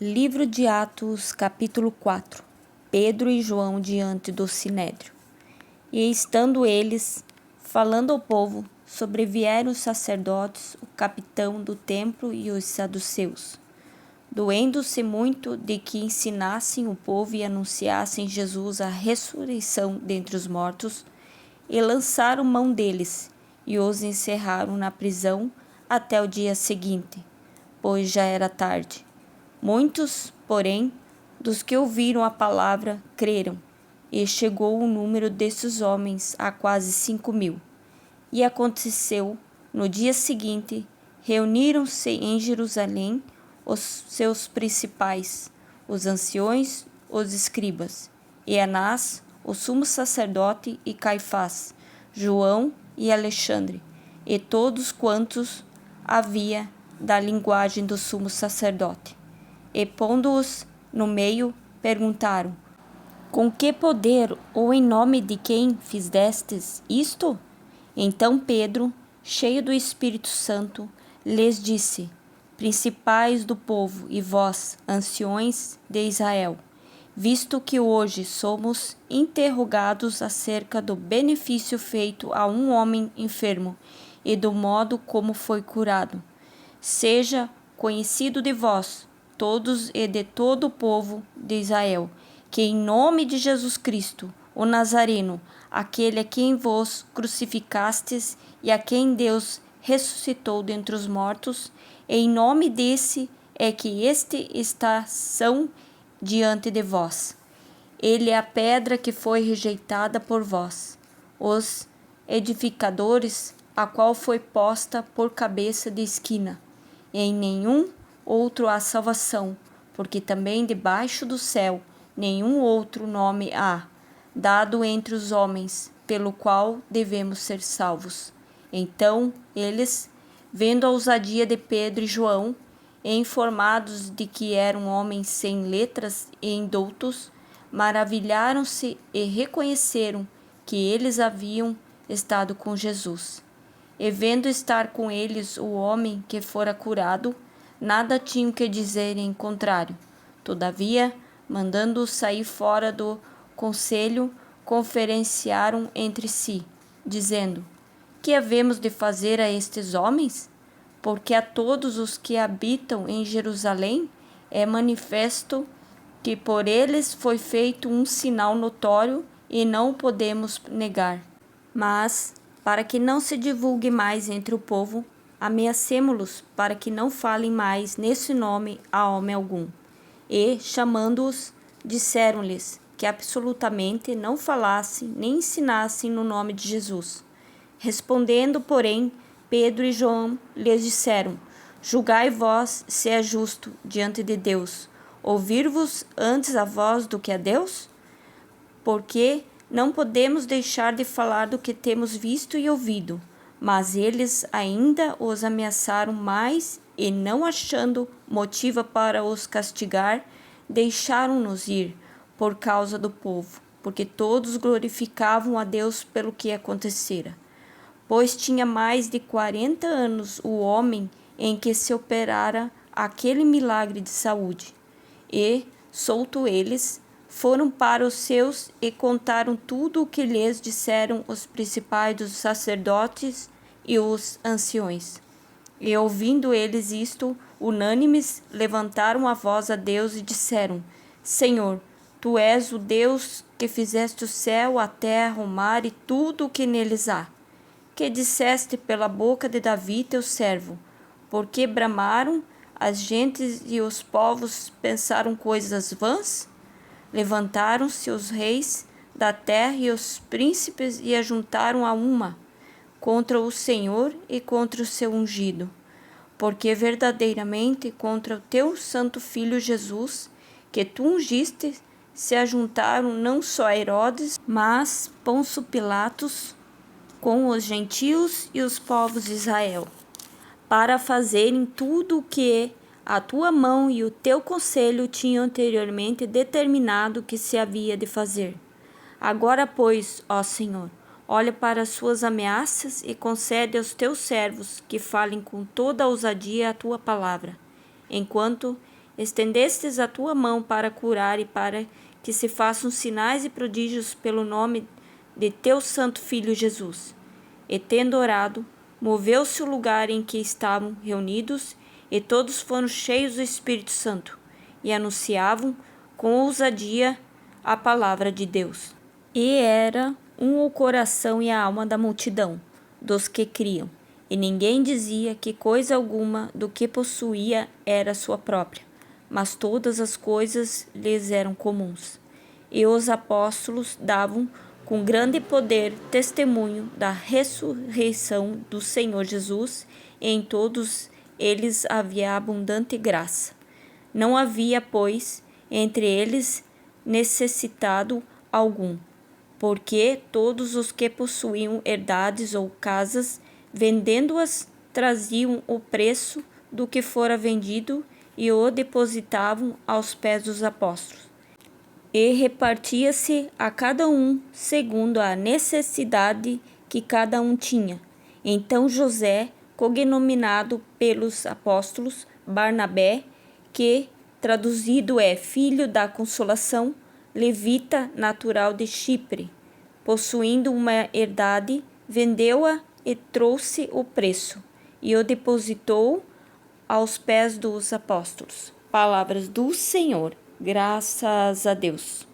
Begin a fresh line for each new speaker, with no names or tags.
Livro de Atos, capítulo 4. Pedro e João diante do Sinédrio. E estando eles falando ao povo, sobrevieram os sacerdotes, o capitão do templo e os saduceus, doendo-se muito de que ensinassem o povo e anunciassem Jesus a ressurreição dentre os mortos, e lançaram mão deles e os encerraram na prisão até o dia seguinte, pois já era tarde. Muitos, porém, dos que ouviram a palavra creram, e chegou o número desses homens a quase 5.000. E aconteceu, no dia seguinte, reuniram-se em Jerusalém os seus principais, os anciões, os escribas, e Anás, o sumo sacerdote, e Caifás, João e Alexandre, e todos quantos havia da linguagem do sumo sacerdote. E pondo-os no meio, perguntaram: com que poder ou em nome de quem fizestes isto? Então Pedro, cheio do Espírito Santo, lhes disse: principais do povo e vós, anciões de Israel, visto que hoje somos interrogados acerca do benefício feito a um homem enfermo e do modo como foi curado, seja conhecido de vós, todos e de todo o povo de Israel, que em nome de Jesus Cristo, o Nazareno, aquele a quem vos crucificastes e a quem Deus ressuscitou dentre os mortos, e em nome desse é que este está são diante de vós. Ele é a pedra que foi rejeitada por vós, os edificadores, a qual foi posta por cabeça de esquina. E em nenhum outro há salvação, porque também debaixo do céu nenhum outro nome há, dado entre os homens, pelo qual devemos ser salvos. Então eles, vendo a ousadia de Pedro e João, e informados de que eram homens sem letras e indoutos, maravilharam-se e reconheceram que eles haviam estado com Jesus. E vendo estar com eles o homem que fora curado, nada tinham que dizer em contrário. Todavia, mandando-os sair fora do conselho, conferenciaram entre si, dizendo: que havemos de fazer a estes homens? Porque a todos os que habitam em Jerusalém é manifesto que por eles foi feito um sinal notório e não o podemos negar. Mas, para que não se divulgue mais entre o povo, ameacemo-los para que não falem mais nesse nome a homem algum. E, chamando-os, disseram-lhes que absolutamente não falassem nem ensinassem no nome de Jesus. Respondendo, porém, Pedro e João lhes disseram: julgai vós se é justo diante de Deus ouvir-vos antes a vós do que a Deus? Porque não podemos deixar de falar do que temos visto e ouvido. Mas eles ainda os ameaçaram mais e, não achando motivo para os castigar, deixaram-nos ir por causa do povo, porque todos glorificavam a Deus pelo que acontecera. Pois tinha mais de 40 anos o homem em que se operara aquele milagre de saúde. E, solto eles, foram para os seus e contaram tudo o que lhes disseram os principais dos sacerdotes e os anciões. E ouvindo eles isto, unânimes, levantaram a voz a Deus e disseram: Senhor, tu és o Deus que fizeste o céu, a terra, o mar e tudo o que neles há. Que disseste pela boca de Davi teu servo, porque bramaram as gentes e os povos pensaram coisas vãs? Levantaram-se os reis da terra e os príncipes e ajuntaram a uma contra o Senhor e contra o seu ungido, porque verdadeiramente contra o teu santo filho Jesus, que tu ungiste, se ajuntaram não só Herodes, mas Pôncio Pilatos, com os gentios e os povos de Israel, para fazerem tudo o que a tua mão e o teu conselho tinham anteriormente determinado que se havia de fazer. Agora, pois, ó Senhor, olha para as suas ameaças e concede aos teus servos que falem com toda a ousadia a tua palavra, enquanto estendestes a tua mão para curar e para que se façam sinais e prodígios pelo nome de teu santo Filho Jesus. E tendo orado, moveu-se o lugar em que estavam reunidos, e todos foram cheios do Espírito Santo, e anunciavam com ousadia a palavra de Deus. E era o coração e a alma da multidão, dos que criam, e ninguém dizia que coisa alguma do que possuía era sua própria, mas todas as coisas lhes eram comuns. E os apóstolos davam com grande poder testemunho da ressurreição do Senhor Jesus, e em todos eles havia abundante graça. Não havia, pois, entre eles necessitado algum, porque todos os que possuíam herdades ou casas, vendendo-as, traziam o preço do que fora vendido e o depositavam aos pés dos apóstolos. E repartia-se a cada um segundo a necessidade que cada um tinha. Então José, cognominado pelos apóstolos Barnabé, que traduzido é Filho da Consolação, levita natural de Chipre, possuindo uma herdade, vendeu-a e trouxe o preço, e o depositou aos pés dos apóstolos. Palavras do Senhor. Graças a Deus.